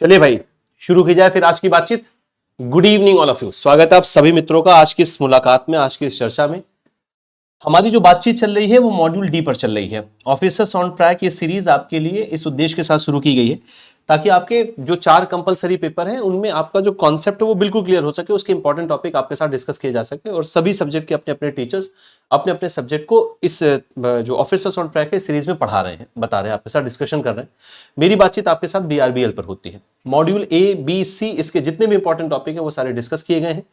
चलिए भाई शुरू की जाए फिर आज की बातचीत। Good evening all of you, स्वागत है आप सभी मित्रों का आज की इस मुलाकात में, आज की इस चर्चा में। हमारी जो बातचीत चल रही है वो मॉड्यूल डी पर चल रही है। ऑफिसर्स ऑन ट्रैक ये सीरीज आपके लिए इस उद्देश्य के साथ शुरू की गई है ताकि आपके जो 4 कंपलसरी पेपर हैं उनमें आपका जो कॉन्सेप्ट है वो बिल्कुल क्लियर हो सके, उसके इंपॉर्टेंट टॉपिक आपके साथ डिस्कस किए जा सके और सभी सब्जेक्ट के अपने अपने टीचर्स अपने अपने सब्जेक्ट को इस जो ऑफिसर्स ऑन ट्रैक है सीरीज में पढ़ा रहे हैं, बता रहे हैं, आपके साथ डिस्कशन कर रहे हैं। मेरी बातचीत आपके साथ बीआरबीएल पर होती है। मॉड्यूल ए बी सी इसके जितने भी इंपॉर्टेंट टॉपिक हैं वो सारे डिस्कस किए गए हैं।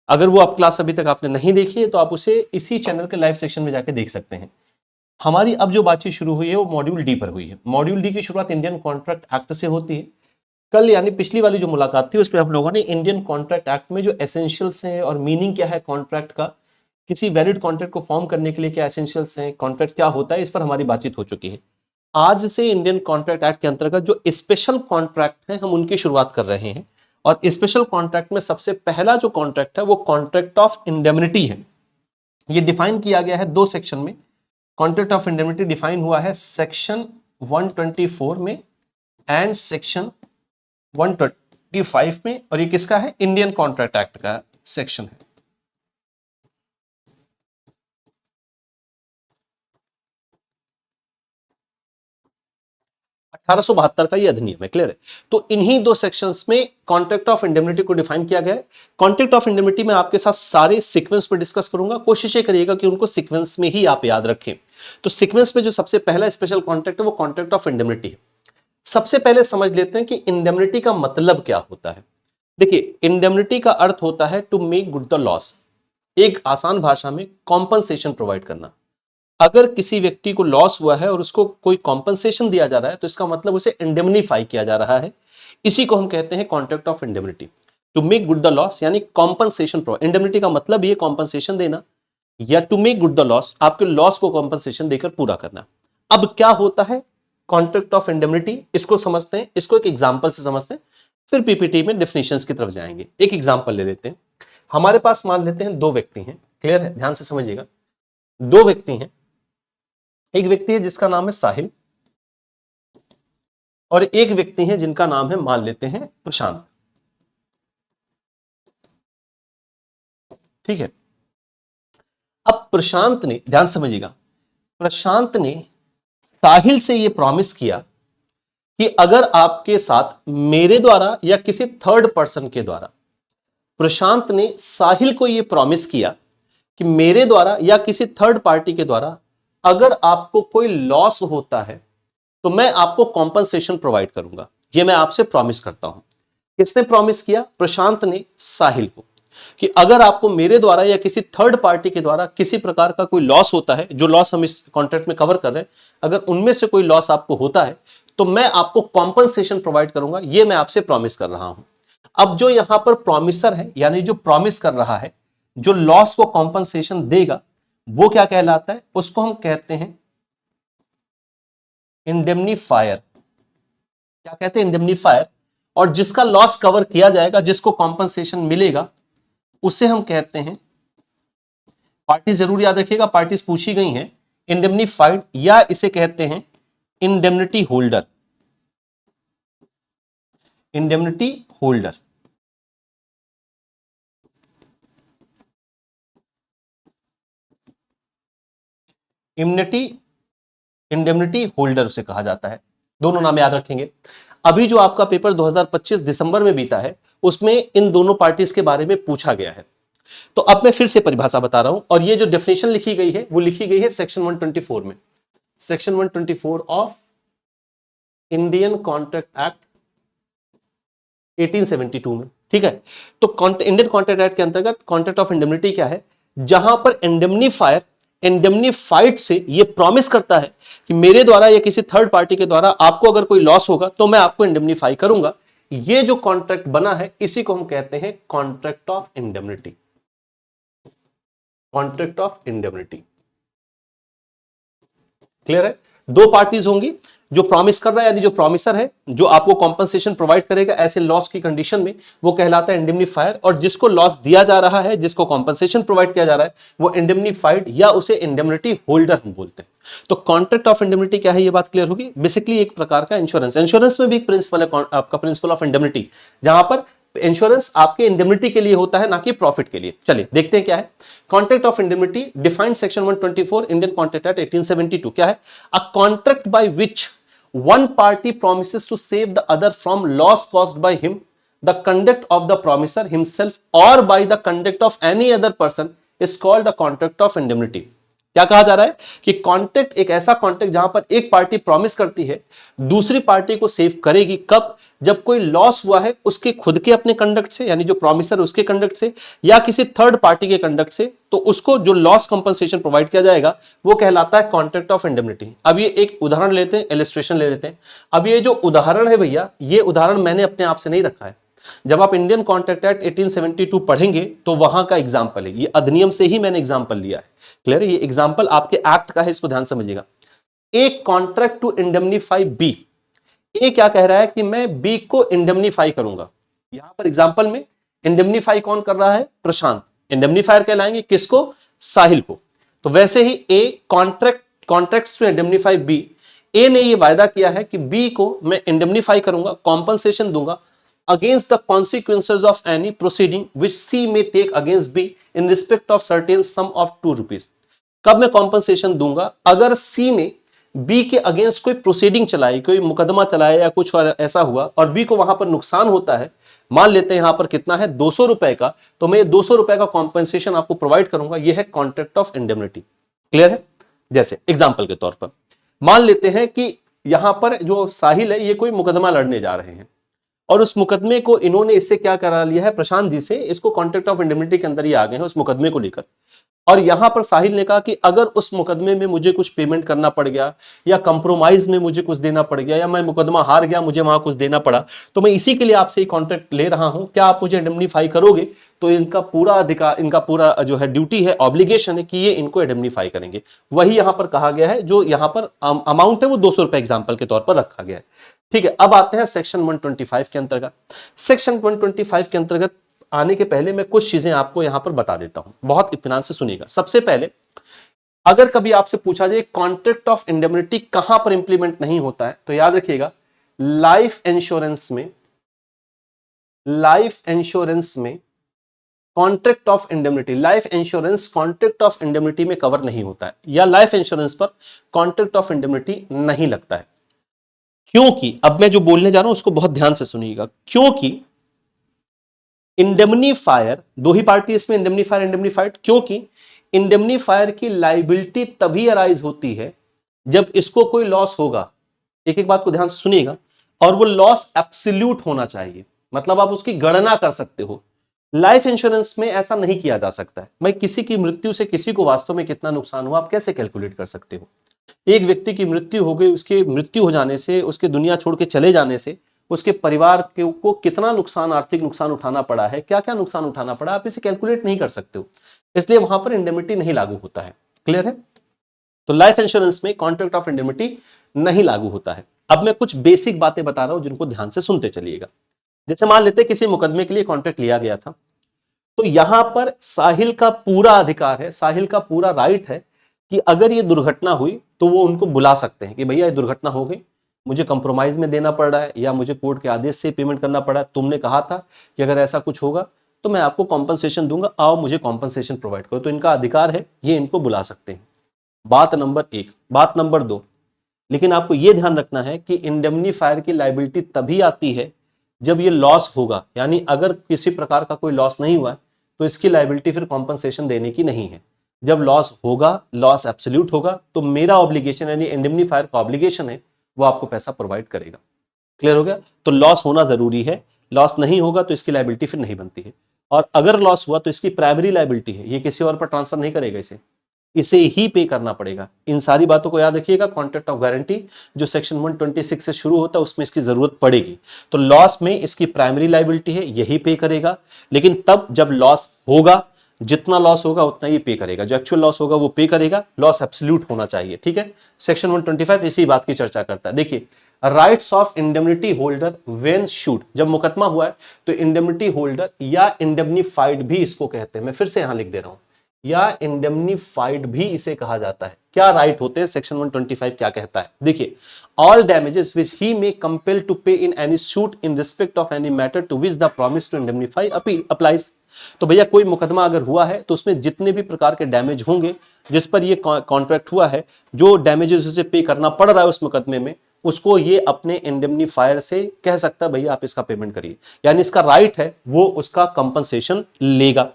अगर वो आप क्लास अभी तक आपने नहीं देखी है तो आप उसे इसी चैनल के लाइव सेक्शन में जाके देख सकते हैं। हमारी अब जो बातचीत शुरू हुई है वो मॉड्यूल डी पर हुई है। मॉड्यूल डी की शुरुआत इंडियन कॉन्ट्रैक्ट एक्ट से होती है। कल यानी पिछली वाली जो मुलाकात थी उस पर हम लोगों ने इंडियन कॉन्ट्रैक्ट एक्ट में जो एसेंशियल्स हैं और मीनिंग क्या है कॉन्ट्रैक्ट का, किसी वैलिड कॉन्ट्रैक्ट को फॉर्म करने के लिए क्या एसेंशियल्स हैं, कॉन्ट्रैक्ट क्या होता है, इस पर हमारी बातचीत हो चुकी है। आज से इंडियन कॉन्ट्रैक्ट एक्ट के अंतर्गत जो स्पेशल कॉन्ट्रैक्ट है हम उनकी शुरुआत कर रहे हैं। और स्पेशल कॉन्ट्रैक्ट में सबसे पहला जो कॉन्ट्रैक्ट है वो कॉन्ट्रैक्ट ऑफ इंडेमनिटी है। ये डिफाइन किया गया है 2 सेक्शन में। कॉन्ट्रैक्ट ऑफ इंडेमनिटी डिफाइन हुआ है सेक्शन 124 में एंड सेक्शन 125 में, और ये किसका है? इंडियन कॉन्ट्रैक्ट एक्ट का सेक्शन है। अठारह का ये अधिनियम है, क्लियर है। तो इन्हीं 2 सेक्शंस में कॉन्ट्रैक्ट ऑफ इंडेमनिटी को डिफाइन किया गया है। कॉन्ट्रैक्ट ऑफ इंडेमनिटी में आपके साथ सारे सीक्वेंस पर डिस्कस करूंगा, कोशिश करिएगा कि उनको सीक्वेंस में ही आप याद रखें। तो सीक्वेंस में जो सबसे पहला स्पेशल कॉन्ट्रैक्ट है वो कॉन्ट्रैक्ट ऑफ इंडेमनिटी है। सबसे पहले समझ लेते हैं कि इंडेमनिटी का मतलब क्या होता है। देखिए, इंडेमनिटी का अर्थ होता है to make good the loss. एक आसान भाषा में कॉम्पनसेशन प्रोवाइड करना। अगर किसी व्यक्ति को लॉस हुआ है और उसको कोई कॉम्पनसेशन दिया जा रहा है तो इसका मतलब उसे इंडेमनीफाई किया जा रहा है। इसी को हम कहते हैं contract of indemnity. To make good the loss यानी कॉम्पनसेशन प्रोवाइड। इंडेमनिटी का मतलब ये कॉम्पनसेशन देना या to make good the loss, आपके लॉस को कॉम्पनसेशन देकर पूरा करना। अब क्या होता है कॉन्ट्रैक्ट ऑफ इंडेमनिटी, इसको समझते हैं, इसको एक एग्जांपल से समझते हैं, फिर पीपीटी में डेफिनेशंस की तरफ जाएंगे। एक एग्जांपल ले लेते हैं। हमारे पास मान लेते हैं 2 व्यक्ति हैं, क्लियर है, ध्यान से समझिएगा। 2 व्यक्ति हैं। एक व्यक्ति है जिसका नाम है साहिल और एक व्यक्ति है जिनका नाम है, मान लेते हैं, प्रशांत। ठीक है। अब प्रशांत ने, ध्यान समझिएगा, प्रशांत ने साहिल से यह प्रॉमिस किया कि अगर आपके साथ मेरे द्वारा या किसी थर्ड पर्सन के द्वारा, प्रशांत ने साहिल को यह प्रॉमिस किया कि मेरे द्वारा या किसी थर्ड पार्टी के द्वारा अगर आपको कोई लॉस होता है तो मैं आपको कॉम्पनसेशन प्रोवाइड करूंगा। यह मैं आपसे प्रॉमिस करता हूं। किसने प्रॉमिस किया? प्रशांत ने साहिल को, कि अगर आपको मेरे द्वारा या किसी थर्ड पार्टी के द्वारा किसी प्रकार का कोई लॉस होता है, जो लॉस हम इस कॉन्ट्रैक्ट में कवर कर रहे हैं, अगर उनमें से कोई लॉस आपको होता है तो मैं आपको कॉम्पनसेशन प्रोवाइड करूंगा। यह मैं आपसे प्रॉमिस कर रहा हूं। अब जो यहां पर प्रॉमिसर है यानी जो प्रॉमिस कर रहा है, जो लॉस को कॉम्पनसेशन देगा, वो क्या कहलाता है? उसको हम कहते हैं इंडेमनीफायर। क्या कहते हैं? इंडेमनीफायर। और जिसका लॉस कवर किया जाएगा, जिसको कॉम्पनसेशन मिलेगा, उसे हम कहते हैं, पार्टी जरूर याद रखिएगा, पार्टीज पूछी गई हैं, इंडेमनीफाइड, या इसे कहते हैं indemnity holder. Indemnity holder. Indemnity holder उसे कहा जाता है। दोनों नाम याद रखेंगे। अभी जो आपका पेपर 2025 दिसंबर में बीता है उसमें इन दोनों पार्टीज के बारे में पूछा गया है। तो अब मैं फिर से परिभाषा बता रहा हूं, और ये जो डेफिनेशन लिखी गई है वो लिखी गई है सेक्शन 124 में, section 124 of Indian contract act 1872 में। ठीक है। तो इंडियन कॉन्ट्रैक्ट एक्ट के अंतर्गत कॉन्ट्रैक्ट ऑफ इंडेमनिटी क्या है? जहां पर इंडेमनीफायर इंडेमनीफाइड से ये प्रॉमिस करता है कि मेरे द्वारा या किसी थर्ड पार्टी के द्वारा आपको अगर कोई लॉस होगा तो मैं आपको इंडेमनीफाई करूंगा। ये जो कॉन्ट्रैक्ट बना है इसी को हम कहते हैं contract of indemnity. Contract of indemnity, clear है? 2 पार्टीज होंगी, जो प्रॉमिस कर रहा है यानी जो प्रॉमिसर है, जो आपको कॉम्पनसेशन प्रोवाइड करेगा ऐसे लॉस की कंडीशन में, वो कहलाता है इंडेमनीफायर। और जिसको लॉस दिया जा रहा है, जिसको कॉम्पनसेशन प्रोवाइड किया जा रहा है, वो इंडेमनीफाइड या उसे इंडेमनिटी होल्डर हम बोलते हैं। तो कॉन्ट्रैक्ट ऑफ इंडेमनिटी क्या है, ये बात क्लियर होगी। बेसिकली एक प्रकार का इंश्योरेंस, इंश्योरेंस में भी एक प्रिंसिपल है आपका प्रिंसिपल ऑफ इंडेमनिटी, जहां पर इंश्योरेंस आपके इंडेमनिटी के लिए होता है, ना कि प्रॉफिट के लिए। चलिए देखते हैं क्या है contract of indemnity. Defined section 124 Indian contract act 1872 क्या है, a contract by which one party promises to save the other from loss caused by him, the conduct of the promiser himself or by the conduct of any other person is called a contract of indemnity। क्या कहा जा रहा है कि contract एक ऐसा contract जहां पर एक पार्टी प्रॉमिस करती है दूसरी पार्टी को सेव करेगी, कब, जब कोई लॉस हुआ है उसके खुद के अपने कंडक्ट से, यानी जो प्रॉमिसर उसके कंडक्ट से या किसी थर्ड पार्टी के कंडक्ट से, तो उसको जो लॉस कंपनसेशन प्रोवाइड किया जाएगा वो कहलाता है कॉन्ट्रैक्ट ऑफ इंडेमनिटी। अब ये एक उदाहरण लेते हैं, इलस्ट्रेशन ले लेते हैं। अब ये जो उदाहरण है भैया, ये उदाहरण मैंने अपने आप से नहीं रखा है। जब आप इंडियन कॉन्ट्रैक्ट एक्ट 1872 पढ़ेंगे तो वहां का एग्जाम्पल है, ये अधिनियम से ही मैंने एग्जाम्पल लिया है। क्लियर है, ये एग्जाम्पल आपके एक्ट का है, इसको ध्यान समझिएगा। एक कॉन्ट्रैक्ट टू इंडेमनीफाई बी, ए क्या कह रहा है कि मैं बी को इंडेमनीफाई करूंगा। यहां पर एग्जाम्पल में इंडेमनीफाई कौन कर रहा है, प्रशांत। इंडेमनीफायर कहलाएंगे किसको, साहिल को। तो वैसे ही ए कॉन्ट्रैक्ट्स टू इंडेमनीफाई बी, ए ने ये वायदा किया है कि बी को मैं इंडेमनीफाई करूंगा, कॉम्पनसेशन दूंगा against the consequences of any proceeding which C may take against B in respect of certain sum of 2 rupees। कब मैं कॉम्पनसेशन दूंगा, अगर C ने B के अगेंस्ट कोई प्रोसीडिंग चलाई, कोई मुकदमा चलाया या कुछ ऐसा हुआ और B को वहां पर नुकसान होता है, मान लेते हैं यहां पर कितना है 200 रुपए का, तो मैं 200 रुपए का कॉम्पनसेशन आपको प्रोवाइड करूंगा। यह है कॉन्ट्रैक्ट ऑफ इंडेमनिटी। क्लियर है। जैसे एग्जाम्पल के तौर पर मान लेते हैं कि यहां पर जो साहिल है ये कोई मुकदमा लड़ने जा रहे हैं और उस मुकदमे को इन्होंने इससे क्या करा लिया है, प्रशांत जी से, इसको कॉन्ट्रैक्ट ऑफ इंडेमनिटी के अंदर ही आ गए हैं उस मुकदमे को लेकर। और यहां पर साहिल ने कहा कि अगर उस मुकदमे में मुझे कुछ पेमेंट करना पड़ गया या कंप्रोमाइज में मुझे कुछ देना पड़ गया या मैं मुकदमा हार गया, मुझे वहां कुछ देना पड़ा, तो मैं इसी के लिए आपसे कॉन्ट्रैक्ट ले रहा हूं, क्या आप मुझे इंडेमनीफाई करोगे? तो इनका पूरा अधिकार, इनका पूरा जो है ड्यूटी है, ऑब्लिगेशन है कि ये इनको इंडेमनीफाई करेंगे। वही यहां पर कहा गया है, जो यहां पर अमाउंट है वो 200 रुपए एग्जाम्पल के तौर पर रखा गया है। ठीक है, अब आते हैं सेक्शन 125 के अंतर्गत। सेक्शन 125 के अंतर्गत आने के पहले मैं कुछ चीजें आपको यहां पर बता देता हूं, बहुत इत्मीनान से सुनिएगा। सबसे पहले अगर कभी आपसे पूछा जाए कॉन्ट्रैक्ट ऑफ इंडेमनिटी कहां पर इंप्लीमेंट नहीं होता है, तो याद रखिएगा लाइफ इंश्योरेंस में contract of indemnity, life insurance contract of indemnity में कवर नहीं होता है, या लाइफ इंश्योरेंस पर कॉन्ट्रैक्ट ऑफ इंडेमनिटी नहीं लगता है। क्योंकि अब मैं जो बोलने जा रहा हूं उसको बहुत ध्यान से सुनिएगा, क्योंकि इंडेमनीफायर, दो ही पार्टी इसमें, इंडेमनीफायर इंडेमनीफाइड, क्योंकि इंडेमनीफायर की लायबिलिटी तभी अराइज होती है जब इसको कोई लॉस होगा। एक एक बात को ध्यान से सुनिएगा, और वो लॉस एब्सोल्यूट होना चाहिए, मतलब आप उसकी गणना कर सकते हो। लाइफ इंश्योरेंस में ऐसा नहीं किया जा सकता है। भाई किसी की मृत्यु से किसी को वास्तव में कितना नुकसान हुआ आप कैसे कैलकुलेट कर सकते हो? एक व्यक्ति की मृत्यु हो गई, उसकी मृत्यु हो जाने से, उसके दुनिया छोड़ के चले जाने से उसके परिवार को कितना नुकसान, आर्थिक नुकसान उठाना पड़ा है, क्या क्या नुकसान उठाना पड़ा, आप इसे कैलकुलेट नहीं कर सकते हो, इसलिए वहां पर इंडेमनिटी नहीं लागू होता है। क्लियर है। तो लाइफ इंश्योरेंस में कॉन्ट्रैक्ट ऑफ इंडेमनिटी नहीं लागू होता है। अब मैं कुछ बेसिक बातें बता रहा हूं जिनको ध्यान से सुनते चलिएगा। जैसे मान लेते किसी मुकदमे के लिए कॉन्ट्रैक्ट लिया गया था, तो यहां पर साहिल का पूरा अधिकार है, साहिल का पूरा राइट है कि अगर ये दुर्घटना हुई तो वो उनको बुला सकते हैं कि भैया ये दुर्घटना हो गई, मुझे कंप्रोमाइज में देना पड़ रहा है या मुझे कोर्ट के आदेश से पेमेंट करना पड़ा है, तुमने कहा था कि अगर ऐसा कुछ होगा तो मैं आपको कॉम्पनसेशन दूंगा, आओ मुझे कॉम्पनसेशन प्रोवाइड करो। तो इनका अधिकार है, ये इनको बुला सकते हैं। बात नंबर एक। बात नंबर दो, लेकिन आपको यह ध्यान रखना है कि इंडेमनीफायर की लायबिलिटी तभी आती है जब ये लॉस होगा, यानी अगर किसी प्रकार का कोई लॉस नहीं हुआ तो इसकी लायबिलिटी फिर कॉम्पनसेशन देने की नहीं है। जब लॉस होगा, लॉस एब्सोल्यूट होगा, तो मेरा ऑब्लिगेशन यानी इंडेमनीफायर का ऑब्लिगेशन है वो आपको पैसा प्रोवाइड करेगा। क्लियर हो गया। तो लॉस होना जरूरी है, लॉस नहीं होगा तो इसकी लायबिलिटी फिर नहीं बनती है, और अगर लॉस हुआ तो इसकी प्राइमरी लायबिलिटी है, ये किसी और पर ट्रांसफर नहीं करेगा, इसे ही पे करना पड़ेगा। इन सारी बातों को याद रखिएगा। कॉन्ट्रैक्ट ऑफ गारंटी जो सेक्शन 126 से शुरू होता है उसमें इसकी जरूरत पड़ेगी। तो लॉस में इसकी प्राइमरी लायबिलिटी है, यही पे करेगा, लेकिन तब जब लॉस होगा, जितना लॉस होगा उतना ही पे करेगा, जो एक्चुअल लॉस होगा वो पे करेगा, लॉस एब्सोल्यूट होना चाहिए, ठीक है। सेक्शन 125 इसी बात की चर्चा करता है। देखिए, rights of indemnity holder when should, जब मुकदमा हुआ है तो इंडेमनिटी होल्डर या इंडेमनीफाइड भी इसको कहते हैं, मैं फिर से यहां लिख दे रहा हूं, या इंडेमनीफाइड भी इसे कहा जाता है। क्या राइट होते हैं, सेक्शन 125 क्या कहता है, देखिए, all damages which he may compel to pay in any suit in respect of any matter to which the promise to indemnify applies. तो भैया कोई मुकदमा अगर हुआ है तो उसमें जितने भी प्रकार के डैमेज होंगे जिस पर ये कॉन्ट्रैक्ट हुआ है, जो डैमेजेस उसे पे करना पड़ रहा है उस मुकदमे में, उसको ये अपने इंडेमनीफायर से कह सकता है भैया आप इसका पेमेंट करिए, यानी इसका राइट है वो उसका कंपनसेशन लेगा।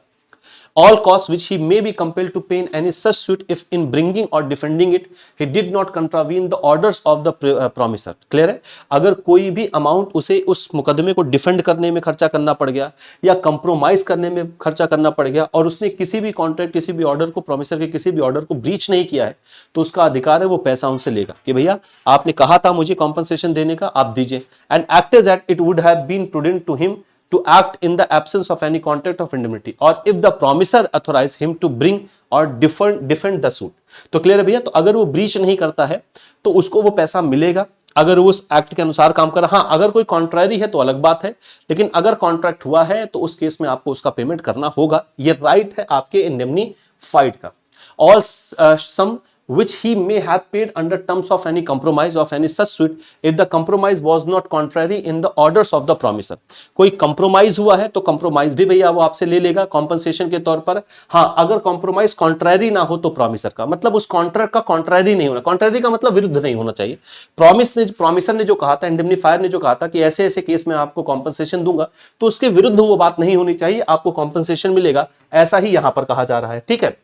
All costs which he may be compelled to pay in any such suit if in bringing or defending it he did not contravene the orders of the promisor। Clear है, अगर कोई भी amount उसे उस मुकदमे को defend करने में खर्चा करना पड़ गया या कंप्रोमाइज करने में खर्चा करना पड़ गया और उसने किसी भी कॉन्ट्रैक्ट, किसी भी ऑर्डर को, प्रोमिसर के किसी भी ऑर्डर को ब्रीच नहीं किया है, तो उसका अधिकार है वो पैसा उनसे लेगा कि भैया आपने कहा था मुझे कॉम्पनसेशन देने का, आप दीजिए। And act as at it would have been prudent to him to act in the absence of any contract of indemnity or if the promisor authorize him to bring or defend the suit। तो clear है भैया, तो अगर वो breach नहीं करता है तो उसको वो पैसा मिलेगा अगर वो उस एक्ट के अनुसार काम कर रहा। हाँ, अगर कोई कॉन्ट्रैरी है तो अलग बात है, लेकिन अगर कॉन्ट्रैक्ट हुआ है तो उस केस में आपको उसका पेमेंट करना होगा, ये राइट है आपके इंडेमनीफाइड का। All sum which he may have paid under terms of any compromise of any such suit if the compromise was not contrary in the orders of the promisor। कोई compromise हुआ है तो compromise भी भैया वो आपसे ले लेगा compensation के तौर पर। हाँ, अगर compromise contrary ना हो तो promisor का मतलब उस contract का contrary नहीं होना, contrary का मतलब विरुद्ध नहीं होना चाहिए। promisor ने जो कहा था, indemnifier ने जो कहा था कि ऐसे ऐसे केस में आपको compensation दूंगा, तो उसके विरुद्ध वो बात नहीं होनी चाहिए, आपको compensation मिलेगा, ऐसा ही यहां पर कहा जा रहा है, ठीक है।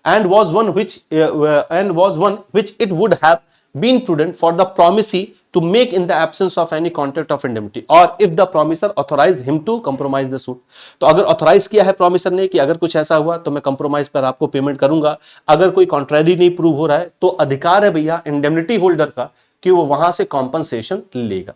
And was one which it would have been prudent for the promisee to make in the absence of any contract of indemnity or if the promisor authorized him to compromise the suit। तो अगर authorise किया है promisor ने कि अगर कुछ ऐसा हुआ तो मैं कंप्रोमाइज पर आपको पेमेंट करूंगा, अगर कोई कॉन्ट्रैरी नहीं प्रूव हो रहा है तो अधिकार है भैया इंडेमनिटी होल्डर का कि वो वहां से कॉम्पनसेशन लेगा।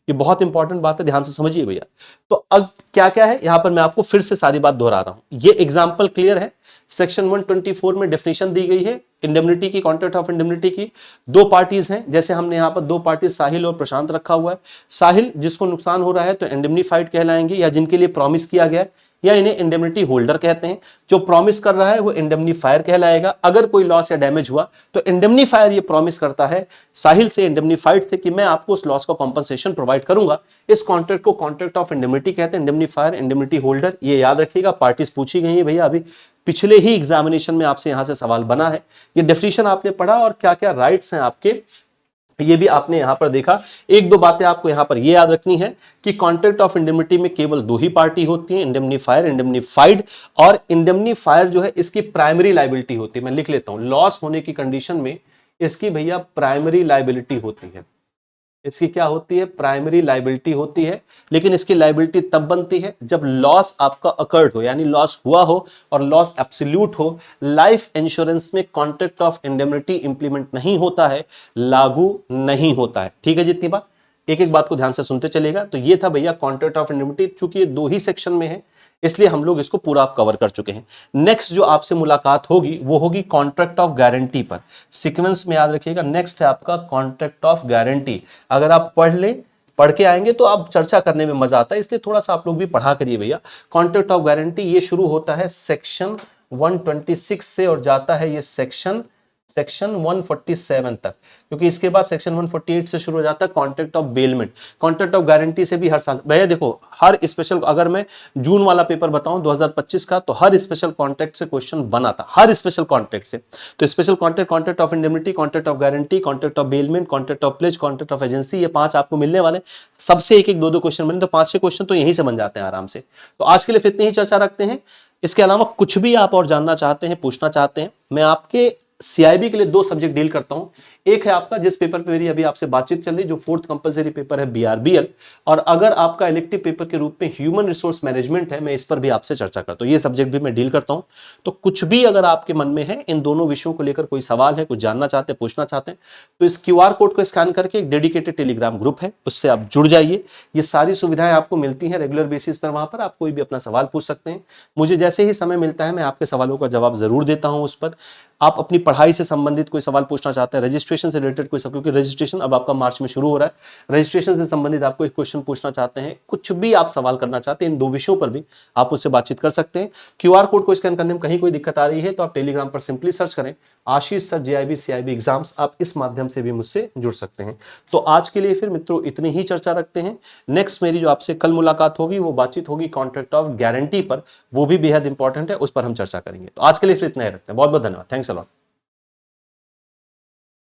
ये बहुत इंपॉर्टेंट बात है, ध्यान से समझिए भैया। तो अब क्या क्या है यहां पर मैं आपको फिर से सारी बात दोहरा रहा हूं, ये एग्जांपल क्लियर है। सेक्शन 124 में डेफिनेशन दी गई है इंडेमनिटी की, कॉन्ट्रैक्ट ऑफ इंडेमनिटी की। दो पार्टीज हैं, जैसे हमने यहां पर दो पार्टीज साहिल और प्रशांत रखा हुआ है। साहिल जिसको नुकसान हो रहा है तो इंडेमनीफाइड कहलाएंगे, या जिनके लिए प्रॉमिस किया गया है, या इन्हें इंडेमनिटी होल्डर कहते हैं। जो प्रॉमिस कर रहा है वो इंडेमनीफायर कहलाएगा। अगर कोई लॉस या डैमेज हुआ तो इंडेमनीफायर ये प्रॉमिस करता है साहिल से, इंडेमनीफाइड से, कि मैं आपको उस लॉस का कॉम्पनसेशन प्रोवाइड करूंगा। इस कॉन्ट्रैक्ट को कॉन्ट्रैक्ट ऑफ इंडेमनिटी कहते हैं, इंडेमनीफायर, इंडेमनिटी होल्डर, ये याद रखिएगा। पार्टीज पूछी गई है भैया, अभी पिछले ही एग्जामिनेशन में आपसे यहां से सवाल बना है। ये डेफिनेशन आपने पढ़ा और क्या क्या राइट्स हैं आपके, ये भी आपने यहां पर देखा। एक दो बातें आपको यहां पर ये याद रखनी है कि कॉन्ट्रैक्ट ऑफ इंडेमनिटी में केवल दो ही पार्टी होती है, इंडेमनीफायर, इंडेमनीफाइड। और इंडेमनीफायर जो है इसकी प्राइमरी लायबिलिटी होती है, मैं लिख लेता हूं, लॉस होने की कंडीशन में इसकी भैया प्राइमरी लायबिलिटी होती है। इसकी क्या होती है, प्राइमरी लायबिलिटी होती है। लेकिन इसकी लायबिलिटी तब बनती है जब लॉस आपका अकर्ड हो, यानी लॉस हुआ हो और लॉस एब्सोल्यूट हो। लाइफ इंश्योरेंस में कॉन्ट्रैक्ट ऑफ इंडेमनिटी इंप्लीमेंट नहीं होता है, लागू नहीं होता है, ठीक है। जितनी बात, एक एक बात को ध्यान से सुनते चलेगा। तो ये था भैया कॉन्ट्रैक्ट ऑफ इंडेमनिटी, चूंकि ये दो ही सेक्शन में है इसलिए हम लोग इसको पूरा कवर कर चुके हैं। नेक्स्ट जो आपसे मुलाकात होगी वो होगी कॉन्ट्रैक्ट ऑफ गारंटी पर। सीक्वेंस में याद रखिएगा, नेक्स्ट है आपका कॉन्ट्रैक्ट ऑफ गारंटी। अगर आप पढ़ के आएंगे तो आप चर्चा करने में मजा आता है, इसलिए थोड़ा सा आप लोग भी पढ़ा करिए भैया। कॉन्ट्रैक्ट ऑफ गारंटी ये शुरू होता है सेक्शन 126 से और जाता है ये सेक्शन 147 तक, क्योंकि इसके बाद सेक्शन 148 से शुरू हो जाता है contract of bailment. Contract of guarantee से भी हर साल भैया देखो, हर स्पेशल, अगर मैं जून वाला पेपर बताऊं 2025 का, तो हर स्पेशल कॉन्ट्रैक्ट से क्वेश्चन बना था, हर स्पेशल कॉन्ट्रैक्ट से। तो special contract, contract of indemnity, contract of guarantee, contract of bailment, contract of pledge, contract of agency, ये 5 आपको मिलने वाले। सबसे एक एक दो दो क्वेश्चन बने तो 5-6 क्वेश्चन तो यहीं से बन जाते हैं आराम से। तो आज के लिए इतनी ही चर्चा रखते हैं। इसके अलावा कुछ भी आप और जानना चाहते हैं, पूछना चाहते हैं, मैं आपके CIB के लिए 2 सब्जेक्ट डील करता हूं। एक है आपका जिस पेपर पे मेरी अभी आपसे बातचीत चल रही, जो 4th कंपलसरी पेपर है BRBL, और अगर आपका इलेक्टिव पेपर के रूप में ह्यूमन रिसोर्स मैनेजमेंट है, मैं इस पर भी आपसे चर्चा करता हूं, ये सब्जेक्ट भी मैं डील करता हूं। तो कुछ भी अगर आपके मन में है, इन दोनों विषयों को लेकर कोई सवाल है, कुछ जानना चाहते हैं, पूछना चाहते हैं, तो इस QR कोड को स्कैन करके एक डेडिकेटेड टेलीग्राम ग्रुप है, उससे आप जुड़ जाइए। ये सारी सुविधाएं आपको मिलती हैं रेगुलर बेसिस पर, वहां पर आप कोई भी अपना सवाल पूछ सकते हैं। मुझे जैसे ही समय मिलता है मैं आपके सवालों का जवाब जरूर देता हूं उस पर। आप अपनी पढ़ाई से संबंधित कोई सवाल पूछना चाहते हैं, रजिस्ट्रेशन से रिलेटेड कोई सब, क्योंकि रजिस्ट्रेशन अब आपका मार्च में शुरू हो रहा है, रजिस्ट्रेशन से संबंधित आप कोई क्वेश्चन पूछना चाहते हैं, कुछ भी आप सवाल करना चाहते हैं, इन 2 विषयों पर भी आप उससे बातचीत कर सकते हैं। QR कोड को स्कैन करने में कहीं कोई दिक्कत आ रही है तो आप टेलीग्राम पर सिंपली सर्च करें आशीष सर JIB CIB एग्जाम्स, आप इस माध्यम से भी मुझसे जुड़ सकते हैं। तो आज के लिए फिर मित्रों इतनी ही चर्चा रखते हैं। नेक्स्ट मेरी जो आपसे कल मुलाकात होगी वो बातचीत होगी कॉन्ट्रैक्ट ऑफ गारंटी पर, वो भी बेहद इंपॉर्टेंट है, उस पर हम चर्चा करेंगे। तो आज के लिए फिर इतना ही रखते हैं। बहुत बहुत धन्यवाद, थैंक्स अ लॉट।